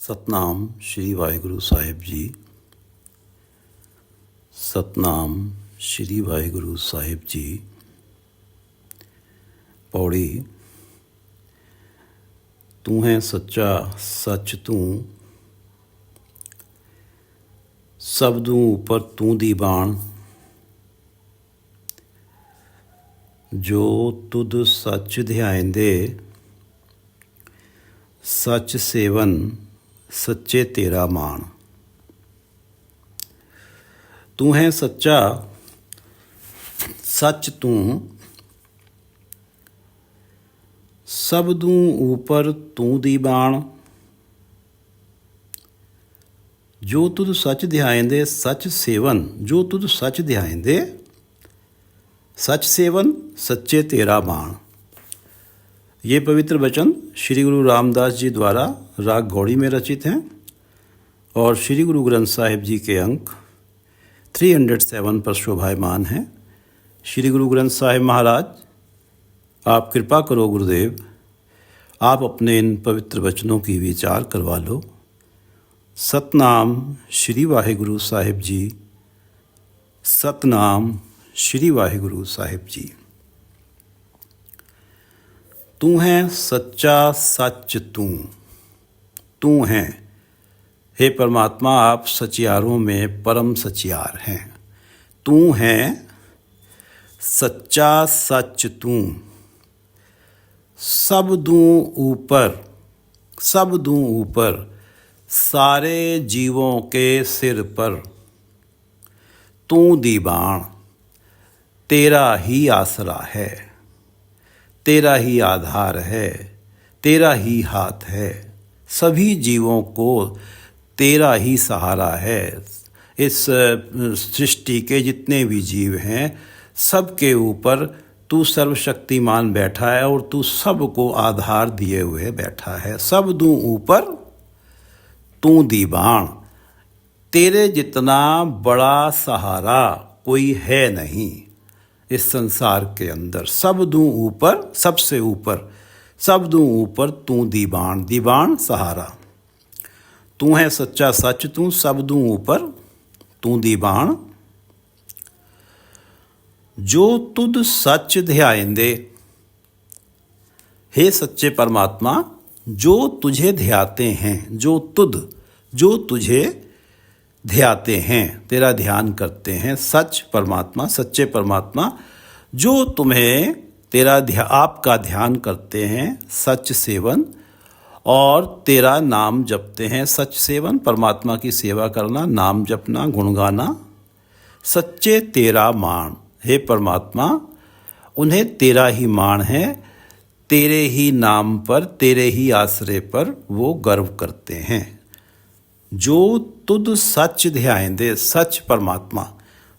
ਸਤਨਾਮ ਸ਼੍ਰੀ ਵਾਹਿਗੁਰੂ ਸਾਹਿਬ ਜੀ। ਸਤਨਾਮ ਸ਼੍ਰੀ ਵਾਹਿਗੁਰੂ ਸਾਹਿਬ ਜੀ। ਪੌੜੀ। ਤੂੰ ਹੈ ਸੱਚਾ ਸੱਚ ਤੂੰ, ਸਬਦੂ ਉਪਰ ਤੂੰ ਦੀ ਬਾਣ। ਜੋ ਤੁਧ ਸੱਚ ਧਿਆਇਂਦੇ, ਸੱਚ ਸੇਵਨ ਸੱਚੇ ਤੇਰਾ ਮਾਣ। ਤੂੰ ਹੈ ਸੱਚਾ ਸੱਚ ਤੂੰ, ਸਬਦੂ ਊਪਰ ਤੂੰ ਦੀ ਬਾਣ। ਜੋ ਤੁਧ ਸੱਚ ਧਿਆਇਂਦੇ ਸੱਚ ਸੇਵਨ, ਜੋ ਤੁਧ ਸੱਚ ਧਿਆਇਂਦੇ सच सेवन सच्चे तेरा बाण। ये पवित्र वचन श्री गुरु रामदास जी द्वारा राग घोड़ी में रचित हैं और श्री गुरु ग्रंथ साहिब जी के अंक 307 पर शोभायमान हैं। श्री गुरु ग्रंथ साहिब महाराज, आप कृपा करो गुरुदेव, आप अपने इन पवित्र वचनों की विचार करवा लो। सतनाम श्री वाहिगुरु साहिब जी। सतनाम श्री वाहिगुरु साहिब जी। तू है सच्चा सच तू, तू है हे परमात्मा, आप सचियारों में परम सचियार हैं। तू है सच्चा सच तू, सब दूं ऊपर, सब दूं ऊपर, सारे जीवों के सिर पर तू दी बाण। तेरा ही आसरा है, तेरा ही आधार है, तेरा ही हाथ है। सभी जीवों को तेरा ही सहारा है। इस सृष्टि के जितने भी जीव हैं, सबके ऊपर तू सर्वशक्तिमान बैठा है और तू सबको आधार दिए हुए बैठा है। सब दूं ऊपर तू दी बाण। तेरे जितना बड़ा सहारा कोई है नहीं इस संसार के अंदर। सब दूं ऊपर, सबसे ऊपर, सब दूं ऊपर तू दीवान, दीवान सहारा। तू है सच्चा सच तू, सब दूं ऊपर तू दीवान। जो तुध सच ध्यायंदे, हे सच्चे परमात्मा, जो तुझे ध्याते हैं, जो तुझे ध्याते हैं, तेरा ध्यान करते हैं। सच परमात्मा, सच्चे परमात्मा, जो तुम्हें तेरा आपका ध्यान करते हैं। सच सेवन और तेरा नाम जपते हैं। सच सेवन, परमात्मा की सेवा करना, नाम जपना, गुण गाना। सच्चे तेरा माण, हे परमात्मा, उन्हें तेरा ही माण है। तेरे ही नाम पर, तेरे ही आश्रय पर वो गर्व करते हैं। जो तुध सच ध्यायंदे, सच परमात्मा,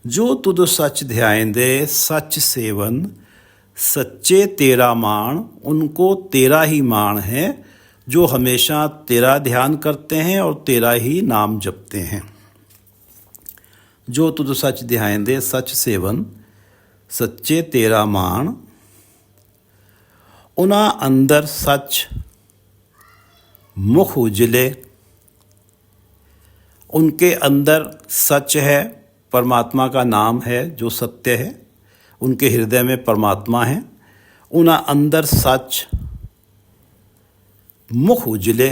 जो तुध सच ध्यायंदे सच सेवन सच्चे तेरा माण। उनको तेरा ही माण है, जो हमेशा तेरा ध्यान करते हैं और तेरा ही नाम जपते हैं। जो तुध सच ध्यायंदे सच सेवन सच्चे तेरा माण। उना अंदर सच मुख उजले। उनके अंदर सच है, परमात्मा का नाम है जो सत्य है। उनके हृदय में परमात्मा है। उना अंदर सच मुख उजले,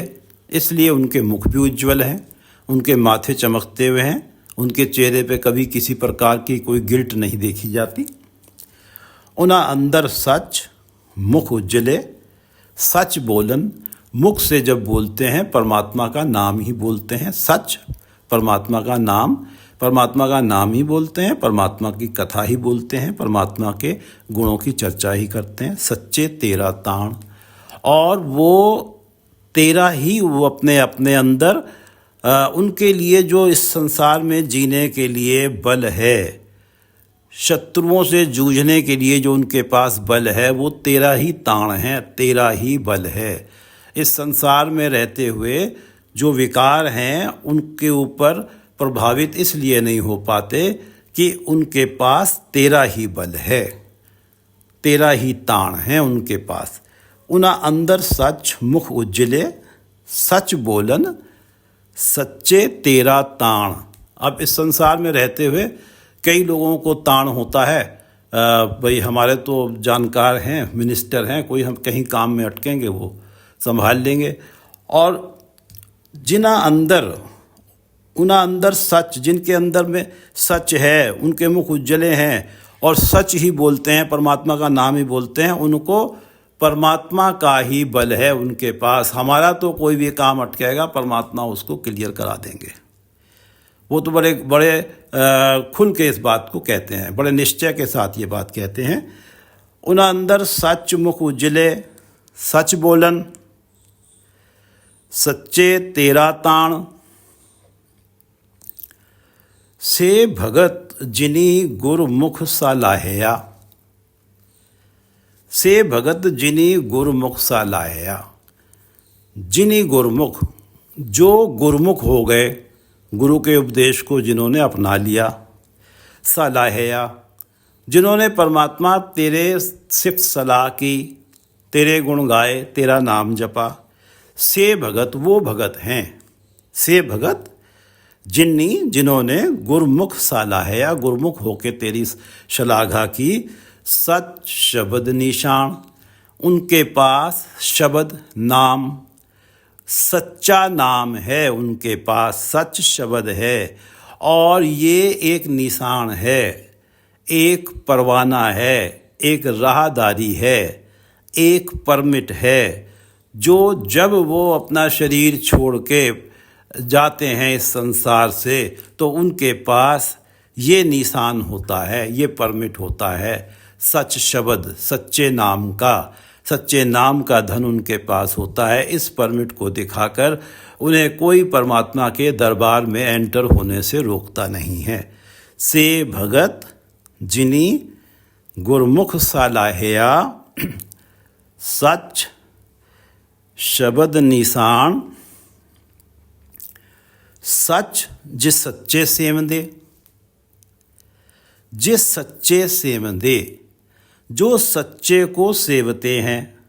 इसलिए उनके मुख भी उज्ज्वल हैं। उनके माथे चमकते हुए हैं। उनके चेहरे पे कभी किसी प्रकार की कोई गिल्ट नहीं देखी जाती। उना अंदर सच मुख उज्जले। सच बोलन, मुख से जब बोलते हैं परमात्मा का नाम ही बोलते हैं। सच परमात्मा का नाम ही बोलते हैं। परमात्मा की कथा ही बोलते हैं। परमात्मा के गुणों की चर्चा ही करते हैं। सच्चे तेरा ताण, और वो तेरा ही वो अपने अपने अंदर उनके लिए जो इस संसार में जीने के लिए बल है, शत्रुओं से जूझने के लिए जो उनके पास बल है, वो तेरा ही ताण है, तेरा ही बल है। इस संसार में रहते हुए जो विकार हैं, उनके ऊपर प्रभावित इसलिए नहीं हो पाते कि उनके पास तेरा ही बल है, तेरा ही ताण है उनके पास। उना अंदर सच मुख उज्जले, सच बोलन सच्चे तेरा ताण। अब इस संसार में रहते हुए कई लोगों को ताण होता है, भाई हमारे तो जानकार हैं, मिनिस्टर हैं, कोई हम कहीं काम में अटकेंगे वो संभाल लेंगे। और उना अंदर सच, जिनके अंदर में सच है, उनके मुख उज्जले हैं और सच ही बोलते हैं, परमात्मा का नाम ही बोलते हैं, उनको परमात्मा का ही बल है उनके पास। हमारा तो कोई भी काम अटकेगा, परमात्मा उसको क्लियर करा देंगे। वो तो बड़े बड़े खुल के इस बात को कहते हैं, बड़े निश्चय के साथ ये बात कहते हैं। उन अंदर सच मुख उज्जले, सच बोलन, सच्चे तेरा ताण। से भगत जिनी गुरमुख सालाहया, से भगत जिनी गुरमुख सालाहया। जिनी गुरमुख, जो गुरमुख हो गए, गुरु के उपदेश को जिन्होंने अपना लिया। सालाहया, जिन्होंने परमात्मा तेरे सिफ्त सलाह की, तेरे गुण गाए, तेरा नाम जपा। से भगत, वो भगत हैं। से भगत जिन्नी, जिन्होंने गुरमुख सालाहया, गुरमुख होके तेरी शलाघा की। सच शब्द निशान, उनके पास शब्द नाम, सच्चा नाम है उनके पास, सच शब्द है। और ये एक निशान है, एक परवाना है, एक राहदारी है, एक परमिट है, जो जब वो अपना शरीर छोड़ के जाते हैं इस संसार से, तो उनके पास ये निशान होता है, ये परमिट होता है। सच शब्द, सच्चे नाम का धन उनके पास होता है। इस परमिट को दिखाकर उन्हें कोई परमात्मा के दरबार में एंटर होने से रोकता नहीं है। से भगत जिनी गुरमुख सालाहया, सच शब्द निशान। सच जिस सच्चे सेवंदे, जिस सच्चे सेवंदे, जो सच्चे को सेवते हैं,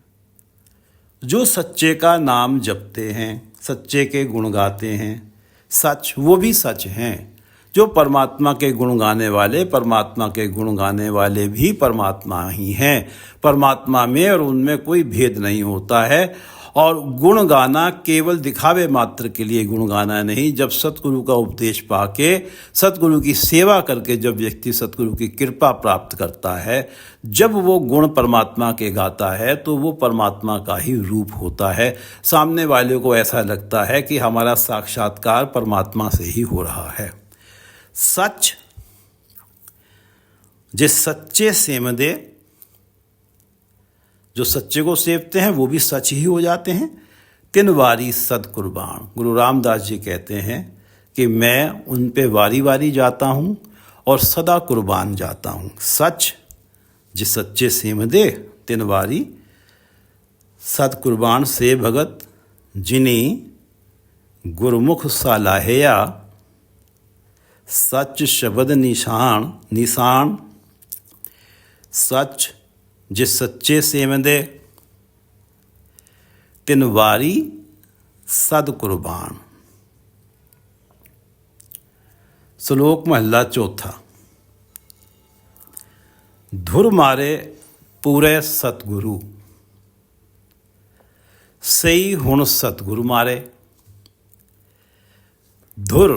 जो सच्चे का नाम जपते हैं, सच्चे के गुण गाते हैं। सच, वो भी सच हैं। जो परमात्मा के गुण गाने वाले, परमात्मा के गुण गाने वाले भी परमात्मा ही हैं। परमात्मा में और उनमें कोई भेद नहीं होता है। और गुण गाना केवल दिखावे मात्र के लिए गुण गाना नहीं। जब सतगुरु का उपदेश पाके, सतगुरु की सेवा करके जब व्यक्ति सतगुरु की कृपा प्राप्त करता है, जब वो गुण परमात्मा के गाता है, तो वो परमात्मा का ही रूप होता है। सामने वाले को ऐसा लगता है कि हमारा साक्षात्कार परमात्मा से ही हो रहा है। सच जिस सच्चे सेवंदे, जो सच्चे को सेवते हैं वो भी सच ही हो जाते हैं। तिन वारी सद कुर्बान, गुरु रामदास जी कहते हैं कि मैं उन पे वारी वारी जाता हूँ और सदा कुर्बान जाता हूँ। सच जिस सच्चे सेवंदे, तिन वारी सद कुर्बान। से भगत जिनी गुरमुख सालाहया, सच शब्द निशान। सच जिस सच्चे सेवंदे, तिन वारी सद कुर्बान। श्लोक महला चौथा। धुर मारे पूरे सतगुरु, सही हुण सतगुरु मारे। धुर,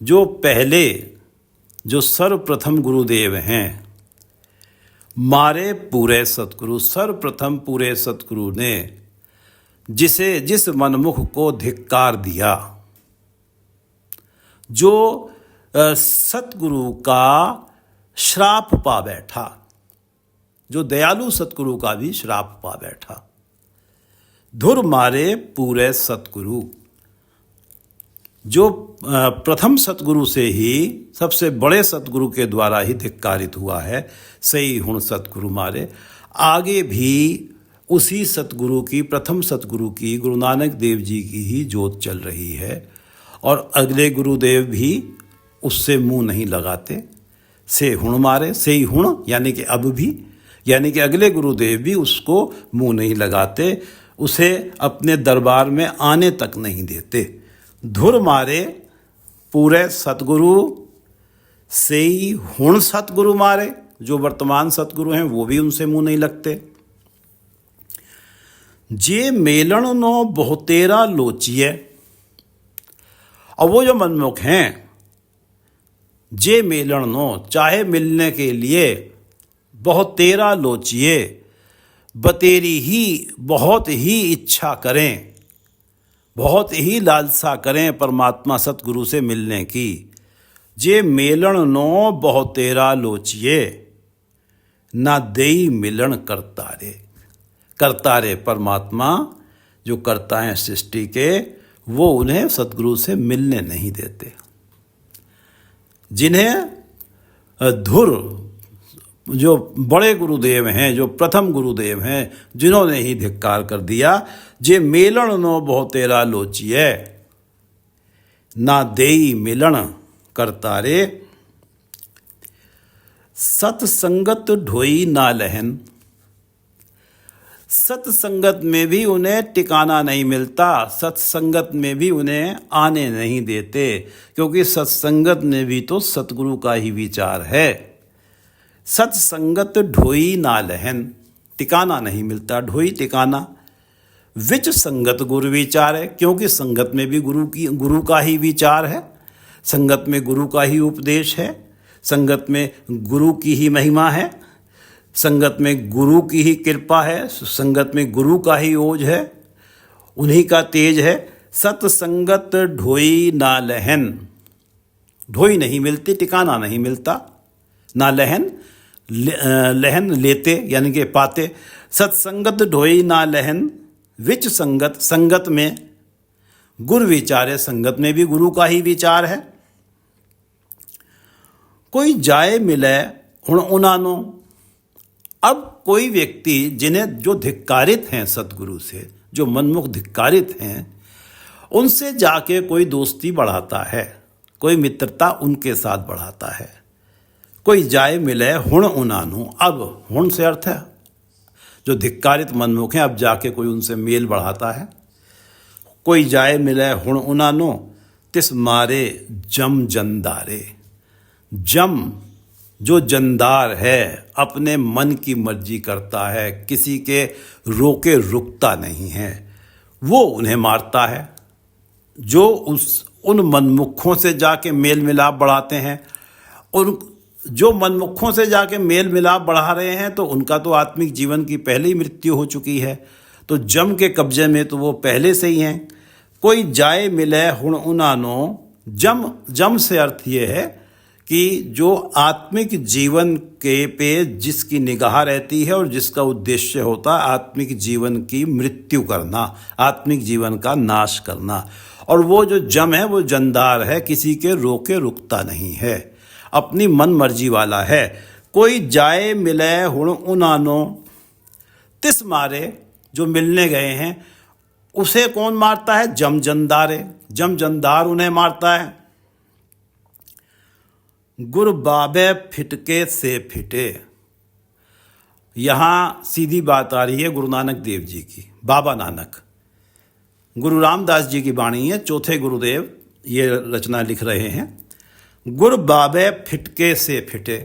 जो पहले, जो सर्वप्रथम गुरुदेव हैं, मारे पूरे सतगुरु, सर्वप्रथम पूरे सतगुरु ने जिस मनमुख को धिक्कार दिया, जो सतगुरु का श्राप पा बैठा, जो दयालु सतगुरु का भी श्राप पा बैठा। धुर मारे पूरे सतगुरु, जो प्रथम सतगुरु से ही, सबसे बड़े सतगुरु के द्वारा ही धिक्कारित हुआ है, सही हुण सतगुरु मारे। आगे भी उसी सतगुरु की, प्रथम सतगुरु की, गुरु नानक देव जी की ही जोत चल रही है और अगले गुरुदेव भी उससे मुंह नहीं लगाते। से हुण मारे, सही हुण यानी कि अब भी, यानी कि अगले गुरुदेव भी उसको मुंह नहीं लगाते, उसे अपने दरबार में आने तक नहीं देते। धुर मारे पूरे सतगुरु से ही हुण सतगुरु मारे। जो वर्तमान सतगुरु हैं वो भी उनसे मुंह नहीं लगते। जे मेलण नो बहुतेरा लोचिए। और वो जो मनमुख हैं, जे मेलण नो चाहे मिलने के लिए बहुतेरा लोचिए, बतेरी ही बहुत ही इच्छा करें, बहुत ही लालसा करें परमात्मा सतगुरु से मिलने की। जे मेलण नो बहुतेरा लोचिए, ना देई मिलन करतारे। करतारे परमात्मा जो करता है सृष्टि के, वो उन्हें सतगुरु से मिलने नहीं देते। जिन्हें धुर, जो बड़े गुरुदेव हैं, जो प्रथम गुरुदेव हैं, जिन्होंने ही धिक्कार कर दिया। जे मेलण नो बहुतेरा लोचिए, ना देई मिलन करतारे। सत्संगत ढोई ना लहन। सत्संगत में भी उन्हें टिकाना नहीं मिलता, सत्संगत में भी उन्हें आने नहीं देते, क्योंकि सत्संगत में भी तो सतगुरु का ही विचार है। सत्संगत ढोई ना लहन, टिकाना नहीं मिलता, ढोई टिकाना। विच संगत गुरु विचार है, क्योंकि संगत में भी गुरु का ही विचार है, संगत में गुरु का ही उपदेश है, संगत में गुरु की ही महिमा है, संगत में गुरु की ही कृपा है, संगत में गुरु का ही ओज है, उन्हीं का तेज है। सत्संगत ढोई ना लहन, ढोई नहीं मिलती, टिकाना नहीं मिलता। ना लहन, लहन लेते यानी कि पाते। सत्संगत ढोई ना लहन, विच संगत, संगत में गुरु विचार है, संगत में भी गुरु का ही विचार है। कोई जाए मिले हुण उनानो। अब कोई व्यक्ति जिन्हें, जो धिक्कारित हैं सतगुरु से, जो मनमुख धिक्कारित हैं, उनसे जाके कोई दोस्ती बढ़ाता है, कोई मित्रता उनके साथ बढ़ाता है। कोई जाए मिले हुण उनानु। अब हुण से अर्थ है जो धिक्कारित मनमुख हैं, अब जाके कोई उनसे मेल बढ़ाता है। कोई जाए मिले हुण उनानो, तिस मारे जम जंदारे। जम जो जंदार है, अपने मन की मर्जी करता है, किसी के रोके रुकता नहीं है, वो उन्हें मारता है। जो उन मनमुखों से जाके मेल मिलाप बढ़ाते हैं, उन जो मनमुखों से जाके मेल मिलाप बढ़ा रहे हैं, तो उनका तो आत्मिक जीवन की पहले ही मृत्यु हो चुकी है, तो जम के कब्जे में तो वो पहले से ही हैं। कोई जाए मिले हुण उनानो। जम से अर्थ ये है कि जो आत्मिक जीवन के पे जिसकी निगाह रहती है और जिसका उद्देश्य होता है आत्मिक जीवन की मृत्यु करना, आत्मिक जीवन का नाश करना। और वो जो जम है वो जंदार है, किसी के रोके रुकता नहीं है, अपनी मन मर्जी वाला है। कोई जाए मिले हुण उनानो, तिस मारे, जो मिलने गए हैं उसे कौन मारता है? जम जंदारे, जम जंदार उन्हें मारता है। गुर बाबे फिटके से फिटे। यहाँ सीधी बात आ रही है गुरु नानक देव जी की, बाबा नानक। गुरु रामदास जी की वाणी है, चौथे गुरुदेव ये रचना लिख रहे हैं। गुर बाबे फिटके से फिटे।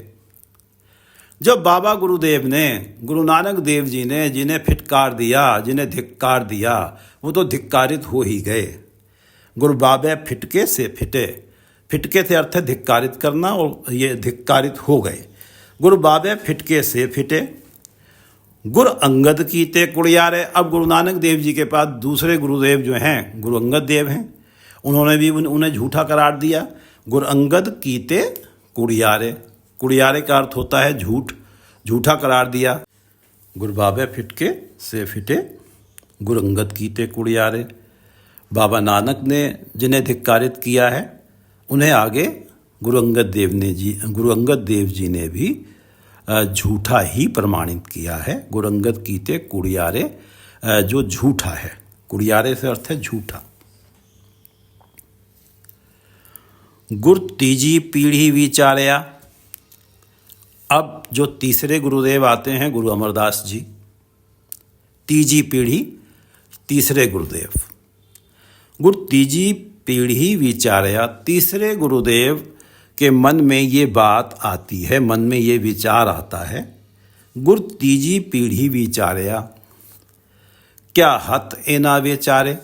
जब बाबा गुरुदेव ने, गुरु नानक देव जी ने जिन्हें फिटकार दिया, जिन्हें धिक्कार दिया, वो तो धिक्कारित हो ही गए। गुर बाबे फिटके से फिटे। फिटके से अर्थ है धिक्कारित करना, और ये धिक्कारित हो गए। गुरु बाबे फिटके से फिटे। गुर अंगद कीते कुड़ियारे। अब गुरु नानक देव जी के पास दूसरे गुरुदेव जो हैं, गुरु अंगद देव हैं, उन्होंने भी उन्हें झूठा करार दिया। गुर अंगद कीते कुड़ियारे। कुड़ियारे का अर्थ होता है झूठ, झूठा करार दिया। गुरु बाबे फिटके से फिटे, गुरु अंगद कीते कुड़ियारे। बाबा नानक ने जिन्हें धिक्कारित किया है उन्हें आगे गुरु अंगद देव जी ने भी झूठा ही प्रमाणित किया है। गुरु अंगद कीते कुड़ियारे, जो झूठा है, कुड़ियारे से अर्थ है झूठा। गुर तीजी पीढ़ी विचारया। अब जो तीसरे गुरुदेव आते हैं गुरु अमरदास जी, तीजी पीढ़ी, तीसरे गुरुदेव। गुरु तीजी पीढ़ी विचारया, तीसरे गुरुदेव के मन में ये बात आती है, मन में ये विचार आता है। गुर तीजी पीढ़ी विचारया, क्या हत एना विचारे।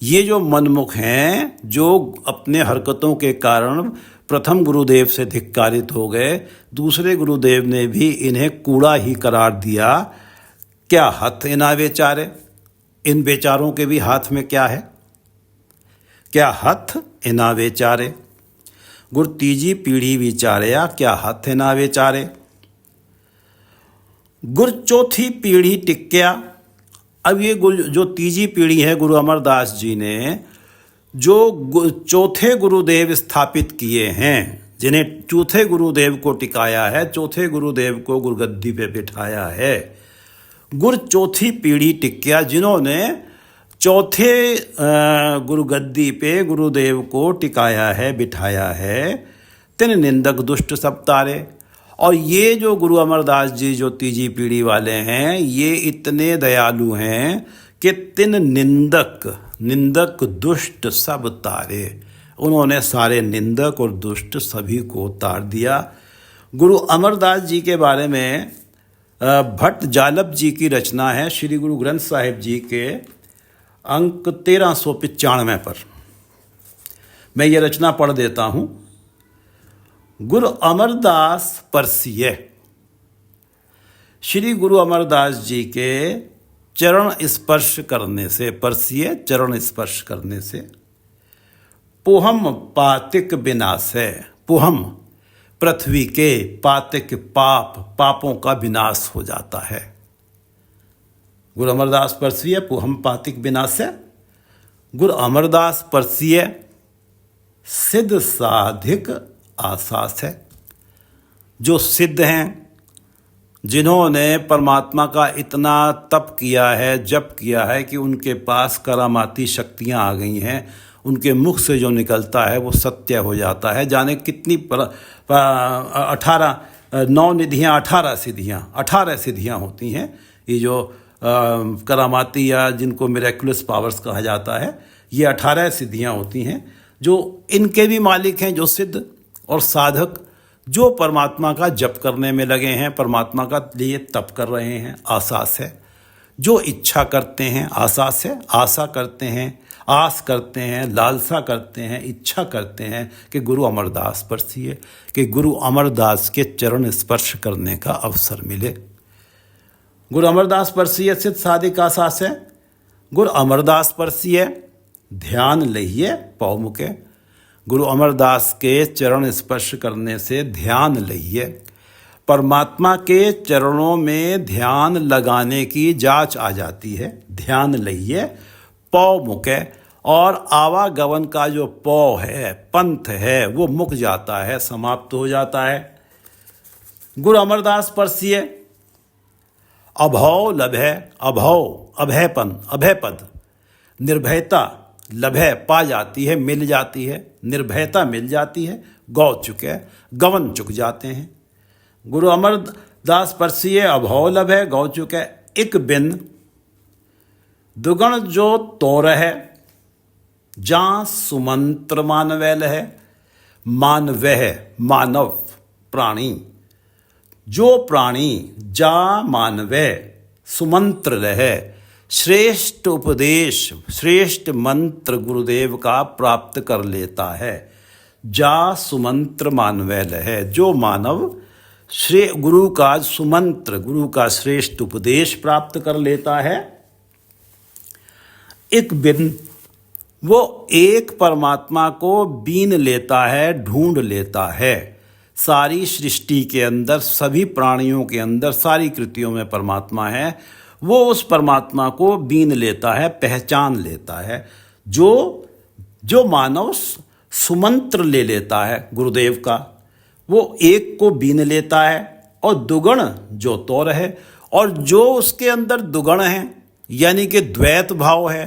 ये जो मनमुख हैं, जो अपने हरकतों के कारण प्रथम गुरुदेव से धिक्कारित हो गए, दूसरे गुरुदेव ने भी इन्हें कूड़ा ही करार दिया। क्या हथ इना बेचारे, इन बेचारों के भी हाथ में क्या है? क्या हथ इना बेचारे। गुर तीजी पीढ़ी विचारया, क्या हथ इना बेचारे। गुर चौथी पीढ़ी टिक्या। अब ये जो तीजी पीढ़ी है, गुरु अमरदास जी ने जो चौथे गुरुदेव स्थापित किए हैं, जिन्हें चौथे गुरुदेव को टिकाया है, चौथे गुरुदेव को गुरुगद्दी पे बिठाया है, गुर चौथी पीढ़ी टिक्या, जिन्होंने चौथे गुरुगद्दी पे गुरुदेव को टिकाया है, बिठाया है, तिन निंदक दुष्ट सब तारे। और ये जो गुरु अमरदास जी जो तीजी पीढ़ी वाले हैं, ये इतने दयालु हैं कि तिन निंदक दुष्ट सब तारे। उन्होंने सारे निंदक और दुष्ट सभी को तार दिया। गुरु अमरदास जी के बारे में भट्ट जालब जी की रचना है श्री गुरु ग्रंथ साहिब जी के अंक 1395 पर। मैं ये रचना पढ़ देता हूँ। गुरु अमरदास परसिए। श्री गुरु अमरदास जी के चरण स्पर्श करने से, परसिए चरण स्पर्श करने से, पुहम पातिक विनाश है। पुहम पृथ्वी के, पातिक पापों का विनाश हो जाता है। गुरु अमरदास परसिए पुहम पातिक विनाश है। गुरु अमरदास परसिए सिद्ध साधिक आसास है। जो सिद्ध हैं, जिन्होंने परमात्मा का इतना तप किया है, जप किया है कि उनके पास करामाती शक्तियां आ गई हैं, उनके मुख से जो निकलता है वो सत्य हो जाता है। जाने कितनी 9 निधियाँ 18 सिद्धियाँ होती हैं। ये जो करामाती या जिनको मिरेकुलस पावर्स कहा जाता है, ये 18 सिद्धियाँ होती हैं जो इनके भी मालिक हैं, जो सिद्ध और साधक, जो परमात्मा का जप करने में लगे हैं, परमात्मा का लिए तप कर रहे हैं। आसास है, जो इच्छा करते हैं, आसास है, आशा करते हैं, आस करते हैं, लालसा करते हैं, इच्छा करते हैं कि गुरु अमरदास परसिए, कि गुरु अमरदास के चरण स्पर्श करने का अवसर मिले। गुरु अमरदास परसिए सिद्ध साधिक आसास है। गुरु अमरदास परसिए ध्यान लइए पौ मुके। गुरु अमरदास के चरण स्पर्श करने से ध्यान लइए। परमात्मा के चरणों में ध्यान लगाने की जांच आ जाती है। ध्यान लइए पौ मुके, और आवागमन का जो पौ है, पंथ है, वो मुक जाता है, समाप्त हो जाता है। गुरु अमरदास परसिए अभौ लभै। अभौ अभयपन, अभयपद, निर्भयता लभै पा जाती है, मिल जाती है, निर्भयता मिल जाती है। गौ चुके, गवन चुक जाते हैं। गुरु अमरदास परसिए अभौ लभै गौ चुके। इक बिन दुगण जो तोर है, जां सुमंत्र मानवै लहै। मानवह मानव प्राणी, जो प्राणी जा मानवै सुमंत्र रहे, श्रेष्ठ उपदेश, श्रेष्ठ मंत्र गुरुदेव का प्राप्त कर लेता है। जा सुमंत्र मानवै लहै, जो मानव गुरु का सुमंत्र, गुरु का श्रेष्ठ उपदेश प्राप्त कर लेता है। एक बिन, वो एक परमात्मा को बीन लेता है, ढूंढ लेता है। सारी सृष्टि के अंदर, सभी प्राणियों के अंदर, सारी कृतियों में परमात्मा है। वो उस परमात्मा को बीन लेता है, पहचान लेता है। जो मानव सुमंत्र ले लेता है गुरुदेव का, वो एक को बीन लेता है। और दुगण जो तोर है, और जो उसके अंदर दुगण हैं, यानी कि द्वैत भाव है,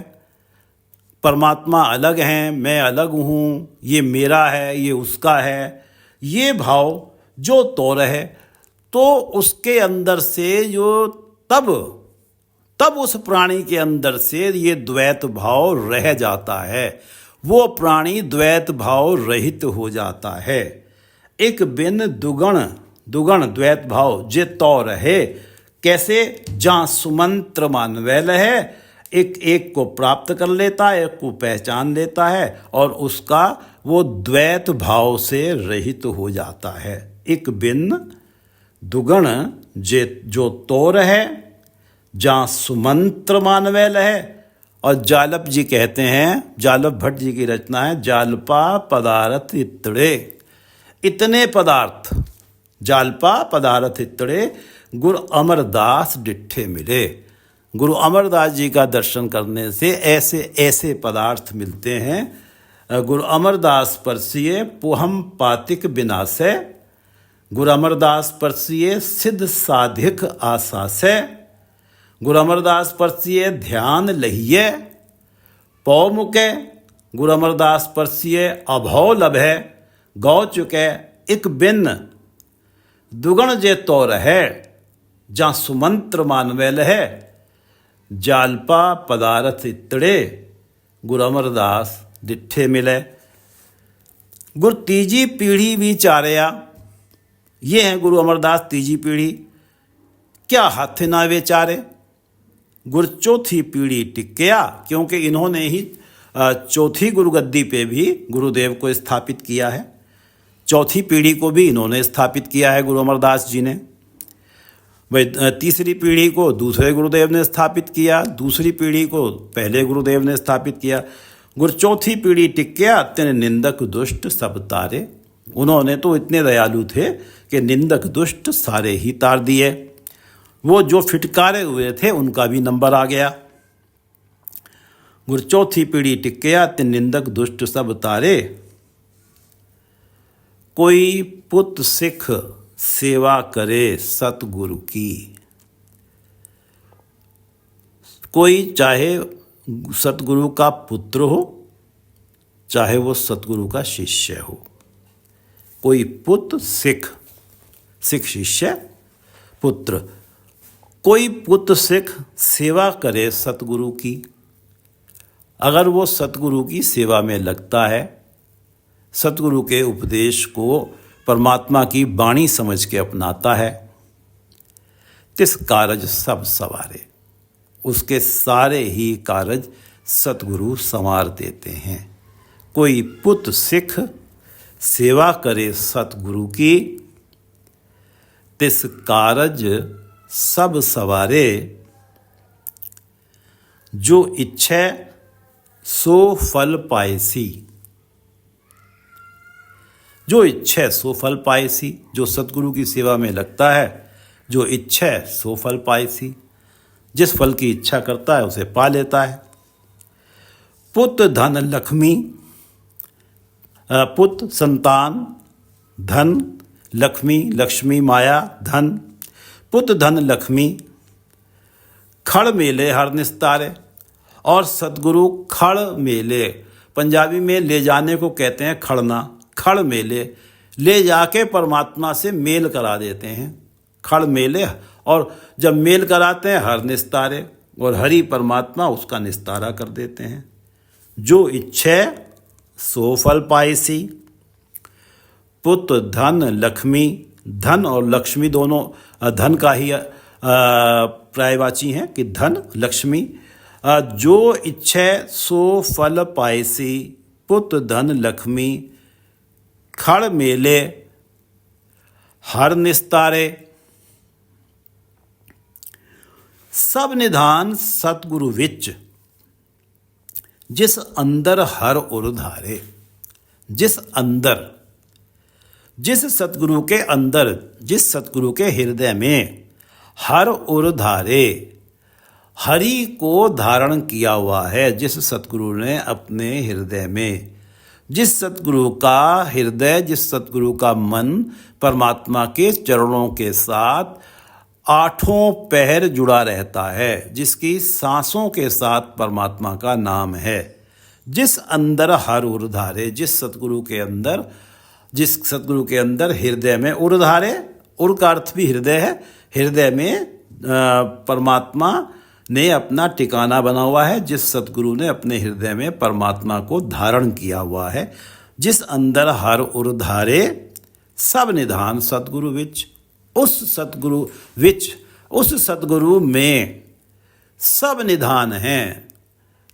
परमात्मा अलग हैं, मैं अलग हूँ, ये मेरा है, ये उसका है, ये भाव जो तोर है, तो उसके अंदर से जो तब उस प्राणी के अंदर से ये द्वैत भाव रह जाता है। वो प्राणी द्वैत भाव रहित हो जाता है। एक बिन दुगण दुगण द्वैत भाव जे तो रहे, कैसे जहाँ सुमंत्र मानवैल है, एक एक को प्राप्त कर लेता है, एक को पहचान लेता है और उसका वो द्वैत भाव से रहित हो जाता है। एक बिन दुगण जे जो तोर है, जहाँ सुमंत्र मानवैल है। और जालप जी कहते हैं, जालप भट्ट जी की रचना है, जालपा पदार्थ इतड़े, इतने पदार्थ जालपा पदार्थ इतड़े, गुरु अमरदास डिट्ठे मिले। गुरु अमरदास जी का दर्शन करने से ऐसे ऐसे पदार्थ मिलते हैं। गुरु अमरदास परसिए पुहम पातिक विनाशय, गुरु अमरदास परसिए सिद्ध साधिक आसासय, गुरु अमरदास परसिए ध्यान लहिए पौ मुके, गुरु अमरदास परसिए अभौ लभै गौ चुके। एक बिन दुगण जे तो रहे, जहाँ सुमंत्र मानवैल है, जालपा पदार्थ इतड़े, गुरु अमरदास डिट्ठे मिले। गुरु तीजी पीढ़ी विचारया, ये हैं गुरु अमरदास तीजी पीढ़ी, क्या हाथ ना विचारे। गुरु चौथी पीढ़ी टिकया, क्योंकि इन्होंने ही चौथी गुरुगद्दी पे भी गुरुदेव को स्थापित किया है। चौथी पीढ़ी को भी इन्होंने स्थापित किया है गुरु अमरदास जी ने। भाई तीसरी पीढ़ी को दूसरे गुरुदेव ने स्थापित किया, दूसरी पीढ़ी को पहले गुरुदेव ने स्थापित किया। गुरु चौथी पीढ़ी टिक्या तिन निंदक दुष्ट सब तारे, उन्होंने तो इतने दयालु थे कि निंदक दुष्ट सारे ही तार दिए। वो जो फिटकारे हुए थे उनका भी नंबर आ गया। गुरु चौथी पीढ़ी टिक्या तिन निंदक दुष्ट सब तारे, कोई पुत सिख सेवा करे सतगुरु की। कोई चाहे सतगुरु का पुत्र हो, चाहे वो सतगुरु का शिष्य हो, कोई पुत्र सिख, सिख शिष्य पुत्र, कोई पुत्र सिख सेवा करे सतगुरु की। अगर वो सतगुरु की सेवा में लगता है, सतगुरु के उपदेश को परमात्मा की वाणी समझ के अपनाता है, तिस कारज सब सवारे, उसके सारे ही कारज सतगुरु संवार देते हैं। कोई पुत सिख सेवा करे सतगुरु की, तिस कारज सब सवारे, जो इच्छै सो फल पाएसी। जो इच्छा सो फल पाएसी, जो सतगुरु की सेवा में लगता है, जो इच्छा सो फल पाएसी, जिस फल की इच्छा करता है उसे पा लेता है। पुत्र धन लक्ष्मी, पुत्र संतान, धन लक्ष्मी, लक्ष्मी माया धन, पुत्र धन लक्ष्मी, खड़ मेले हर निस्तारे। और सतगुरु खड़ मेले, पंजाबी में ले जाने को कहते हैं खड़ना, खड़ मेले, ले जाके परमात्मा से मेल करा देते हैं। खड़ मेले, और जब मेल कराते हैं हर निस्तारे, और हरि परमात्मा उसका निस्तारा कर देते हैं। जो इच्छा सो फल पाएसी, पुत्र धन लक्ष्मी, धन और लक्ष्मी दोनों धन का ही पर्यायवाची हैं कि धन लक्ष्मी। जो इच्छा सो फल पाएसी, पुत्र धन लक्ष्मी, खड़ मेले हर निस्तारे। सब निधान सतगुरु विच, जिस अंदर हर उर धारे। जिस अंदर, जिस सतगुरु के अंदर, जिस सतगुरु के हृदय में हर उर धारे, हरि को धारण किया हुआ है। जिस सतगुरु ने अपने हृदय में, जिस सतगुरु का हृदय, जिस सतगुरु का मन परमात्मा के चरणों के साथ आठों पहर जुड़ा रहता है, जिसकी सांसों के साथ परमात्मा का नाम है। जिस अंदर हर उर धारे, जिस सतगुरु के अंदर, जिस सतगुरु के अंदर हृदय में उर धारे, उर का अर्थ भी हृदय है। हृदय में परमात्मा ने अपना ठिकाना बना हुआ है, जिस सतगुरु ने अपने हृदय में परमात्मा को धारण किया हुआ है, जिस अंदर हर उर धारे सब निधान सतगुरु विच, उस सतगुरु में सब निधान हैं।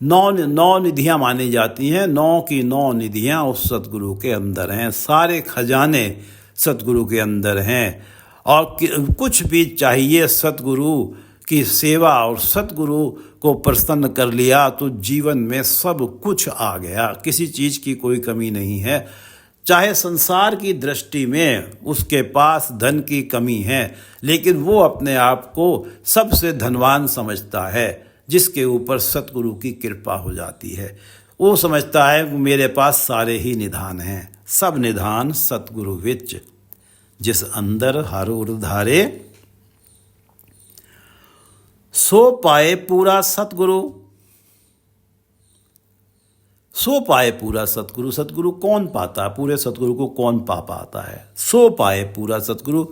नौ निधियाँ मानी जाती हैं, 9 की 9 निधियाँ उस सतगुरु के अंदर हैं, सारे खजाने सतगुरु के अंदर हैं। और कुछ भी चाहिए सतगुरु की सेवा और सतगुरु को प्रसन्न कर लिया तो जीवन में सब कुछ आ गया, किसी चीज़ की कोई कमी नहीं है। चाहे संसार की दृष्टि में उसके पास धन की कमी है, लेकिन वो अपने आप को सबसे धनवान समझता है जिसके ऊपर सतगुरु की कृपा हो जाती है। वो समझता है मेरे पास सारे ही निधान हैं, सब निधान सतगुरु विच, जिस अंदर हर उर धारे सो पाए पूरा सतगुरु। सो पाए पूरा सतगुरु, सतगुरु कौन पाता, पूरे सतगुरु को कौन पा पाता है? सो पाए पूरा सतगुरु,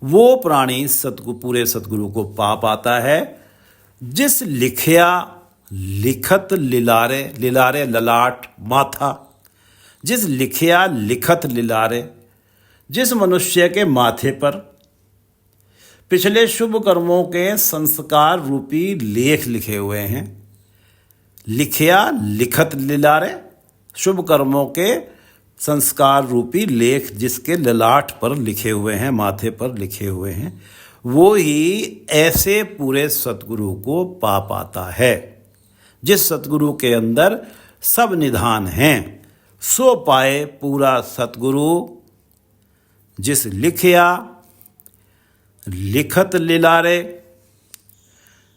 वो प्राणी सतगुरु पूरे सतगुरु को पा पाता है जिस लिखया लिखत लिलारे, लिलारे ललाट माथा, जिस लिखया लिखत लिलारे, जिस मनुष्य के माथे पर पिछले शुभ कर्मों के संस्कार रूपी लेख लिखे हुए हैं। लिखया लिखत लिलारे, शुभ कर्मों के संस्कार रूपी लेख जिसके ललाट पर लिखे हुए हैं, माथे पर लिखे हुए हैं, वो ही ऐसे पूरे सतगुरु को पा पाता है जिस सतगुरु के अंदर सब निधान हैं। सो पाए पूरा सतगुरु, जिस लिखया लिखत लिलारे,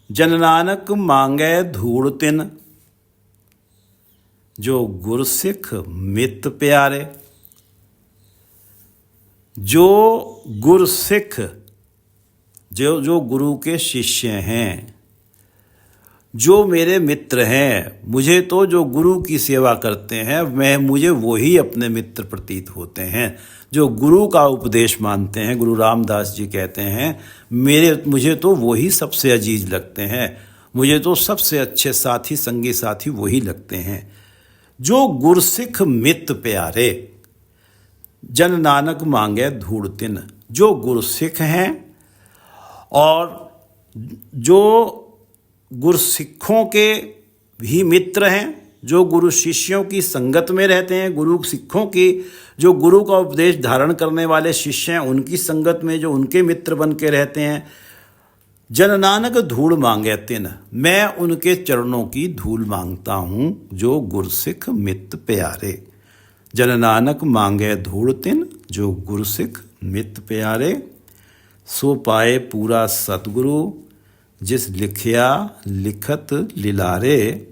जन नानक मांगे धूड़ तिन, जो गुरसिख मित प्यारे। जो गुरसिख, जो गुरु के शिष्य हैं, जो मेरे मित्र हैं, मुझे तो जो गुरु की सेवा करते हैं मुझे वही अपने मित्र प्रतीत होते हैं। जो गुरु का उपदेश मानते हैं, गुरु रामदास जी कहते हैं मुझे तो वही सबसे अजीज लगते हैं, मुझे तो सबसे अच्छे साथी संगी साथी वही लगते हैं। जो गुरसिख मित प्यारे, जन नानक मांगे धूड़ तिन, जो गुरसिख हैं और जो गुरसिखों के भी मित्र हैं, जो गुरु शिष्यों की संगत में रहते हैं, गुरु सिखों की जो गुरु का उपदेश धारण करने वाले शिष्य हैं उनकी संगत में जो उनके मित्र बन के रहते हैं। जन नानक धूड़ मांगे तिन, मैं उनके चरणों की धूल मांगता हूँ जो गुरसिख मित प्यारे। जन नानक मांगे धूड़ तिन, जो गुरसिख मित प्यारे। सो पाए पूरा सतगुरु, जिस लिखया लिखत लिलारे।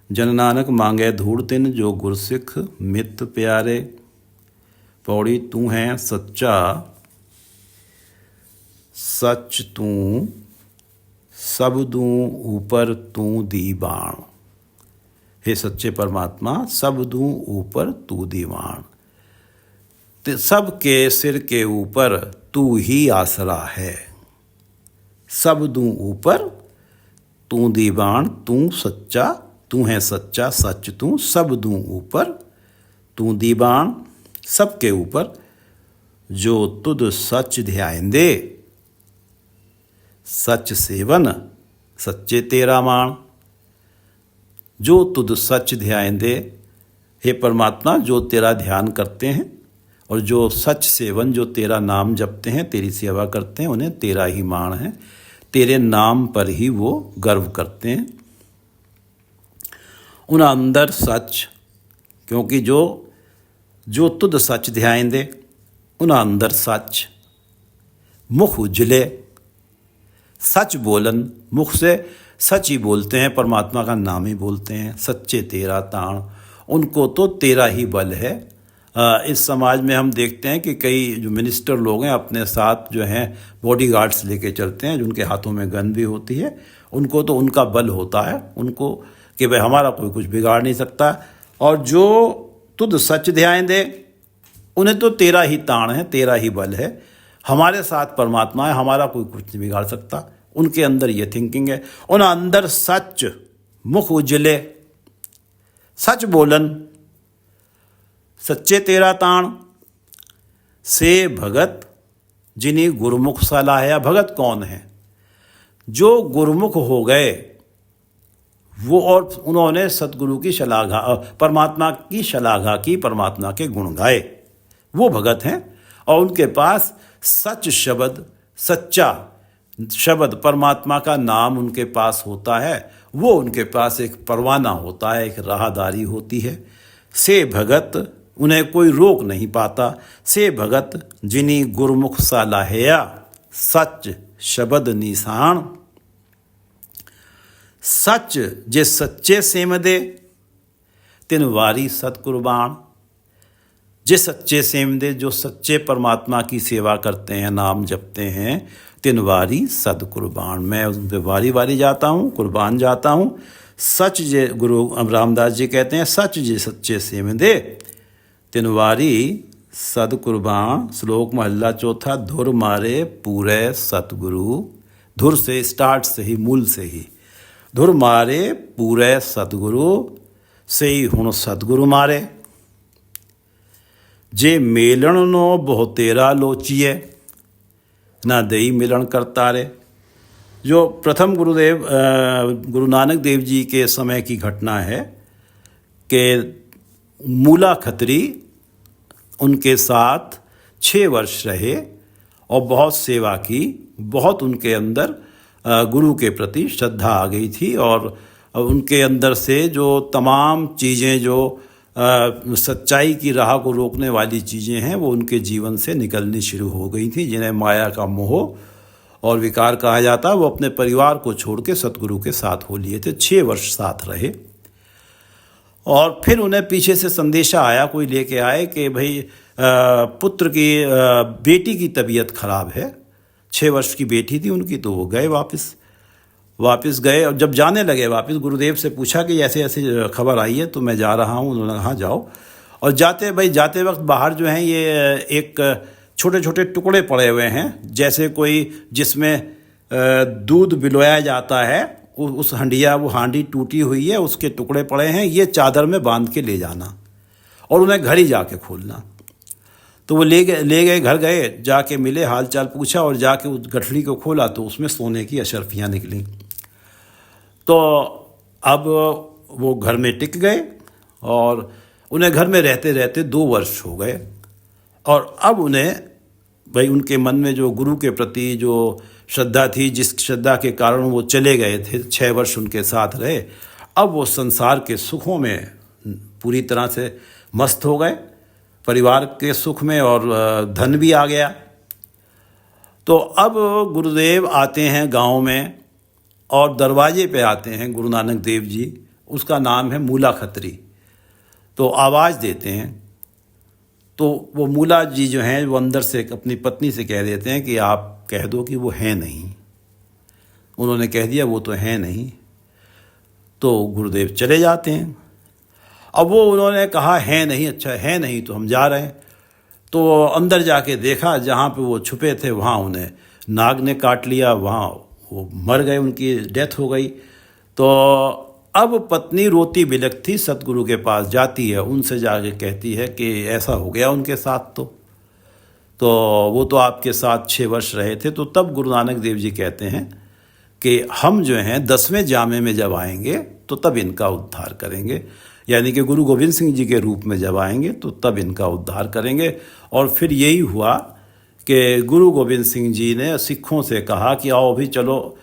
जन नानक मांगे धूड़ तिन, जो गुरसिख मित प्यारे। पौड़ी तू है सच्चा, सच तू सब दूं ऊपर तू दीवान। हे सच्चे परमात्मा, सब दूं ऊपर तू दीवान। सब के सिर के ऊपर तू ही आसरा है। सब दूं ऊपर तू दीवान, तू सच्चा, तू है सच्चा, सच तू, सब दूं ऊपर तू दीवान। सब के ऊपर जो तुद सच ध्याएंदे, सच सेवन सच्चे तेरा मान। जो तुद सच ध्याएंदे, हे परमात्मा, जो तेरा ध्यान करते हैं और जो सच सेवन, जो तेरा नाम जपते हैं, तेरी सेवा करते हैं, उन्हें तेरा ही मान है, तेरे नाम पर ही वो गर्व करते हैं। उन अंदर सच, क्योंकि जो तुद सच ध्याएंदे, उन अंदर सच। मुख उजले, सच बोलन, मुख से सच ही बोलते हैं, परमात्मा का नाम ही बोलते हैं। सच्चे तेरा ताण, उनको तो तेरा ही बल है। इस समाज में हम देखते हैं कि कई जो मिनिस्टर लोग हैं अपने साथ जो हैं बॉडीगार्ड्स लेके चलते हैं, जिनके हाथों में गन भी होती है। उनको तो उनका बल होता है, उनको कि भाई हमारा कोई कुछ बिगाड़ नहीं सकता। और जो तुद सच ध्यान दे, उन्हें तो तेरा ही ताण है, तेरा ही बल है। हमारे साथ परमात्मा है, हमारा कोई कुछ नहीं बिगाड़ सकता। उनके अंदर ये थिंकिंग है। उन अंदर सच मुख उजले, सच बोलन, सच्चे तेरा ताण से भगत जिन्हीं गुरुमुख सलाहया। भगत कौन है? जो गुरुमुख हो गए वो, और उन्होंने सतगुरु की शलाघा, परमात्मा की शलाघा की, परमात्मा के गुण गाए, वो भगत हैं। और उनके पास सच शब्द, सच्चा शब्द, परमात्मा का नाम उनके पास होता है। वो उनके पास एक परवाना होता है, एक राहदारी होती है। से भगत, उन्हें कोई रोक नहीं पाता। से भगत जिन्हीं गुरुमुख सलाहया, सच शब्द निशान। सच जे सच्चे सेमदे, तिन वारी सत कुर्बान। जे सच्चे सेमदे, जो सच्चे परमात्मा की सेवा करते हैं, नाम जपते हैं, तिन वारी सद कुर्बान। मैं उन पर वारी वारी जाता हूँ, कुर्बान जाता हूँ। सच जे, गुरु रामदास जी कहते हैं, सच जे सच्चे सेमदे, तिन वारी सद कुर्बान। श्लोक महला चौथा। धुर मारे पूरे सतगुरु। धुर से, स्टार्ट से ही, मूल से ही। धुर मारे पूरे सतगुरु, से ही हुण सतगुरु मारे। जे मेलन नो बहुतेरा लोचिए, ना दई मिलन करता रे। जो प्रथम गुरुदेव गुरु नानक देव जी के समय की घटना है कि मूला खत्री उनके साथ 6 वर्ष रहे और बहुत सेवा की। बहुत उनके अंदर गुरु के प्रति श्रद्धा आ गई थी और उनके अंदर से जो तमाम चीज़ें, जो सच्चाई की राह को रोकने वाली चीज़ें हैं, वो उनके जीवन से निकलनी शुरू हो गई थी, जिन्हें माया का मोह और विकार कहा जाता। वो अपने परिवार को छोड़ के सतगुरु के साथ हो लिए थे। 6 वर्ष साथ रहे और फिर उन्हें पीछे से संदेशा आया, कोई लेके आए कि भाई पुत्र की, बेटी की तबीयत खराब है। 6 वर्ष की बेटी थी उनकी। तो वो गए, वापस गए। और जब जाने लगे वापस, गुरुदेव से पूछा कि ऐसे ऐसे खबर आई है तो मैं जा रहा हूँ। उन्होंने कहा जाओ। और जाते वक्त बाहर जो हैं ये एक छोटे छोटे टुकड़े पड़े हुए हैं, जैसे कोई जिसमें दूध बिलोया जाता है, उस हंडिया, वो हांडी टूटी हुई है, उसके टुकड़े पड़े हैं, ये चादर में बांध के ले जाना और उन्हें घर ही जाके खोलना। तो वो ले गए, घर गए, जाके मिले, हालचाल पूछा और जाके उस गठरी को खोला तो उसमें सोने की अशर्फियाँ निकली। तो अब वो घर में टिक गए और उन्हें घर में रहते रहते 2 वर्ष हो गए। और अब उन्हें भाई उनके मन में जो गुरु के प्रति जो श्रद्धा थी, जिस श्रद्धा के कारण वो चले गए थे, 6 वर्ष उनके साथ रहे, अब वो संसार के सुखों में पूरी तरह से मस्त हो गए, परिवार के सुख में, और धन भी आ गया। तो अब गुरुदेव आते हैं गांव में और दरवाजे पे आते हैं गुरु नानक देव जी। उसका नाम है मूला खत्री। तो आवाज़ देते हैं तो वो मूला जी जो हैं वो अंदर से अपनी पत्नी से कह देते हैं कि आप कह दो कि वो है नहीं। उन्होंने कह दिया वो तो है नहीं। तो गुरुदेव चले जाते हैं। अब वो उन्होंने कहा है नहीं, अच्छा है नहीं तो हम जा रहे हैं। तो अंदर जाके देखा, जहाँ पे वो छुपे थे वहाँ उन्हें नाग ने काट लिया, वहाँ वो मर गए, उनकी डेथ हो गई। तो अब पत्नी रोती बिलखती सतगुरु के पास जाती है, उनसे जाके कहती है कि ऐसा हो गया उनके साथ। तो वो तो आपके साथ 6 वर्ष रहे थे। तो तब गुरु नानक देव जी कहते हैं कि हम जो हैं 10वें जामे में जब आएंगे तो तब इनका उद्धार करेंगे, यानी कि गुरु गोविंद सिंह जी के रूप में जब आएंगे तो तब इनका उद्धार करेंगे। और फिर यही हुआ कि गुरु गोविंद सिंह जी ने सिखों से कहा कि आओ भी चलो,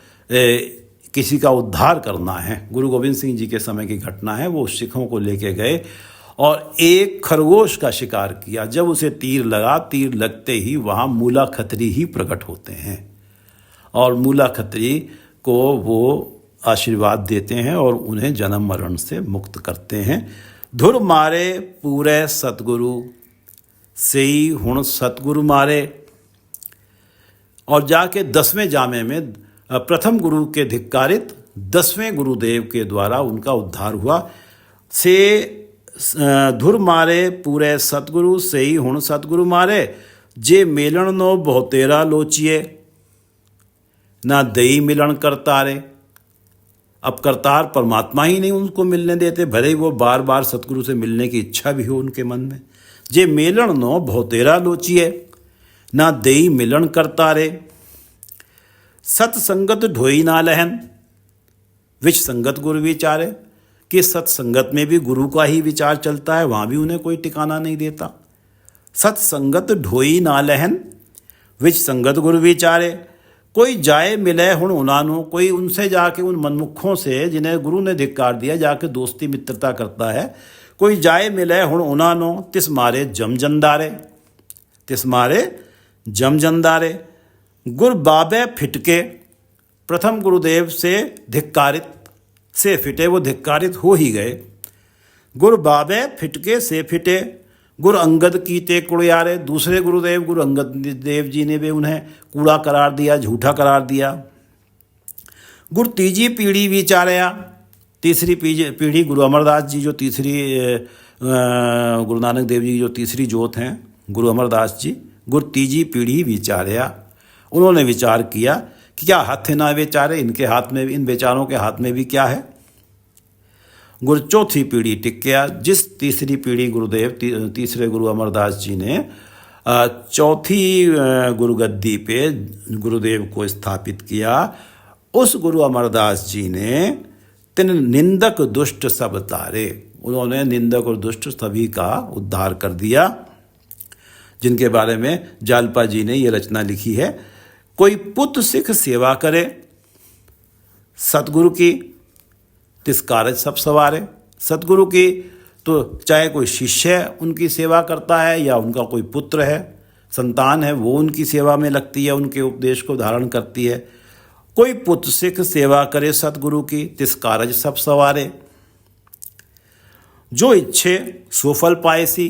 किसी का उद्धार करना है। गुरु गोविंद सिंह जी के समय की घटना है। वो सिखों को लेके गए और एक खरगोश का शिकार किया। जब उसे तीर लगा, तीर लगते ही वहाँ मूला खत्री ही प्रकट होते हैं और मूला खत्री को वो आशीर्वाद देते हैं और उन्हें जन्म मरण से मुक्त करते हैं। धुर मारे पूरे सतगुरु, सेई हुण सतगुरु मारे। और जाके 10वें जामे में प्रथम गुरु के धिक्कारित 10वें गुरुदेव के द्वारा उनका उद्धार हुआ। से धुर मारे पूरे सतगुरु, सेई हुण सतगुरु मारे। जे मेलन नो बहुतेरा लोचिए, ना दई मिलन करतारे। अब करतार परमात्मा ही नहीं उनको मिलने देते, भले ही वो बार बार सतगुरु से मिलने की इच्छा भी हो उनके मन में। जे मेलन नो बहुतेरा लोचिए, ना दई मिलन करतारे। सत्संगत ढोई ना लहन, विच संगत गुरु विचारे, कि सत्संगत में भी गुरु का ही विचार चलता है, वहाँ भी उन्हें कोई टिकाना नहीं देता। सत्संगत ढोई ना लहन, विच संगत गुरु विचारे। कोई जाए मिले हुण उनानो, कोई उनसे जाके उन मनमुखों से जिन्हें गुरु ने धिक्कार दिया जाके दोस्ती मित्रता करता है। कोई जाए मिले हुण उनानो, तिस मारे जम जंदारे, तिस मारे जम जंदारे। गुर बाबे फिटके, प्रथम गुरुदेव से धिक्कारित से फिटे, वो धिक्कारित हो ही गए। गुर बाबे फिटके से फिटे, गुरु अंगद कीते कुड़ियारे। दूसरे गुरुदेव गुरु अंगद देव जी ने भी उन्हें कूड़ा करार दिया, झूठा करार दिया। गुरु तीजी पीढ़ी विचारया, तीसरी पीढ़ी गुरु अमरदास जी, जो तीसरी गुरु नानक देव जी की जो तीसरी जोत हैं गुरु अमरदास जी, गुरु तीजी पीढ़ी विचारया। उन्होंने विचार किया कि क्या हाथ ना विचारे, इनके हाथ में, इन बेचारों के हाथ में भी क्या है। गुरु चौथी पीढ़ी टिक गया। जिस तीसरी पीढ़ी गुरुदेव तीसरे गुरु अमरदास जी ने चौथी गुरु गद्दी पे गुरुदेव को स्थापित किया, उस गुरु अमरदास जी ने तिन निंदक दुष्ट सब तारे। उन्होंने निंदक और दुष्ट सभी का उद्धार कर दिया, जिनके बारे में जालपा जी ने ये रचना लिखी है। कोई पुत्र सिख सेवा करे सतगुरु की, तिस कारज सब सवारे। सतगुरु की तो चाहे कोई शिष्य उनकी सेवा करता है या उनका कोई पुत्र है, संतान है, वो उनकी सेवा में लगती है, उनके उपदेश को धारण करती है। कोई पुत्र सिख सेवा करे सतगुरु की, तिस कारज सब सवारे। जो इच्छे सो फल पाएसी,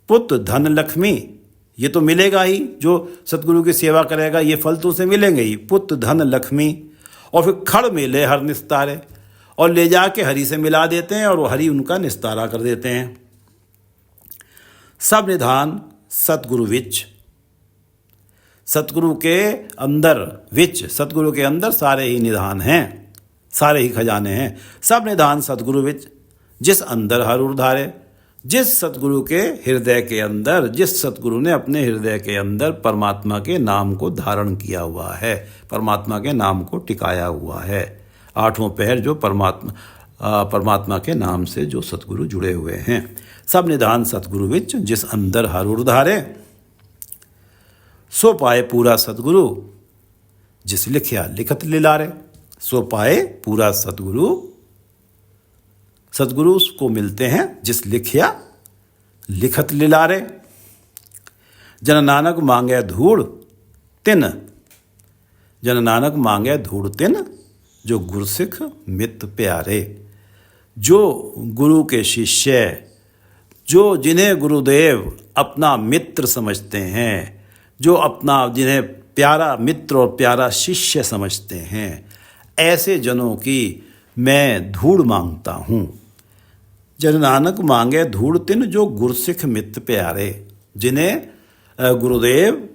पुत्र धन लक्ष्मी, ये तो मिलेगा ही, जो सतगुरु की सेवा करेगा ये फल तो उसे मिलेंगे ही। पुत्र धन लक्ष्मी, और फिर खड़ मेले हर निस्तारे, और ले जाके हरि से मिला देते हैं और वो हरि उनका निस्तारा कर देते हैं। सब निधान सतगुरु विच, सतगुरु के अंदर, विच सतगुरु के अंदर सारे ही निधान हैं, सारे ही खजाने हैं। सब निधान सतगुरु विच, जिस अंदर हर उर्धारे। जिस सतगुरु के हृदय के अंदर, जिस सतगुरु ने अपने हृदय के अंदर परमात्मा के नाम को धारण किया हुआ है, परमात्मा के नाम को टिकाया हुआ है। आठों पहर जो परमात्मा के नाम से जो सतगुरु जुड़े हुए हैं। सब निधान सतगुरु विच, जिस अंदर हर उर्धारे। सो पाए पूरा सतगुरु, जिस लिखिया लिखत लिलारे। सो पाए पूरा सतगुरु, सतगुरु को मिलते हैं जिस लिखिया लिखत लिलारे। जन नानक मांगे धूड़ तिन, जन नानक मांगे धूड़ तिन, जो गुरसिख मित प्यारे। जो गुरु के शिष्य, जो जिन्हें गुरुदेव अपना मित्र समझते हैं, जो अपना जिन्हें प्यारा मित्र और प्यारा शिष्य समझते हैं, ऐसे जनों की मैं धूड़ मांगता हूँ। जन नानक मांगे धूड़ तिन, जो गुरसिख मित प्यारे। जिन्हें गुरुदेव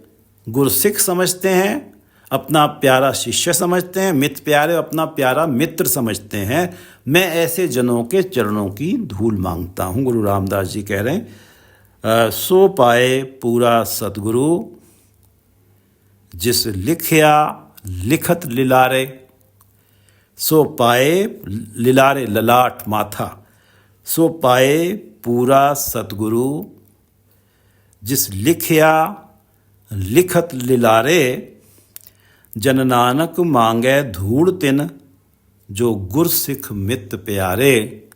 गुरसिख समझते हैं, अपना प्यारा शिष्य समझते हैं, मित प्यारे अपना प्यारा मित्र समझते हैं, मैं ऐसे जनों के चरणों की धूल मांगता हूँ। गुरु रामदास जी कह रहे हैं, सो पाए पूरा सतगुरु, जिस लिखिया लिखत लिलारे। सो पाए लिलारे ललाट माथा, सो पाए पूरा सतगुरु, जिस लिखिया लिखत लिलारे। जन नानक मांगे धूड़ तिन, जो गुरसिख मित प्यारे।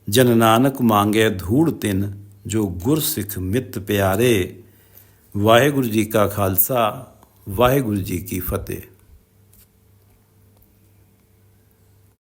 जन नानक मांगे धूड़ तिन, जो गुरसिख मित प्यारे। वाहिगुरु जी का खालसा, वाहिगुरु जी की फतेह।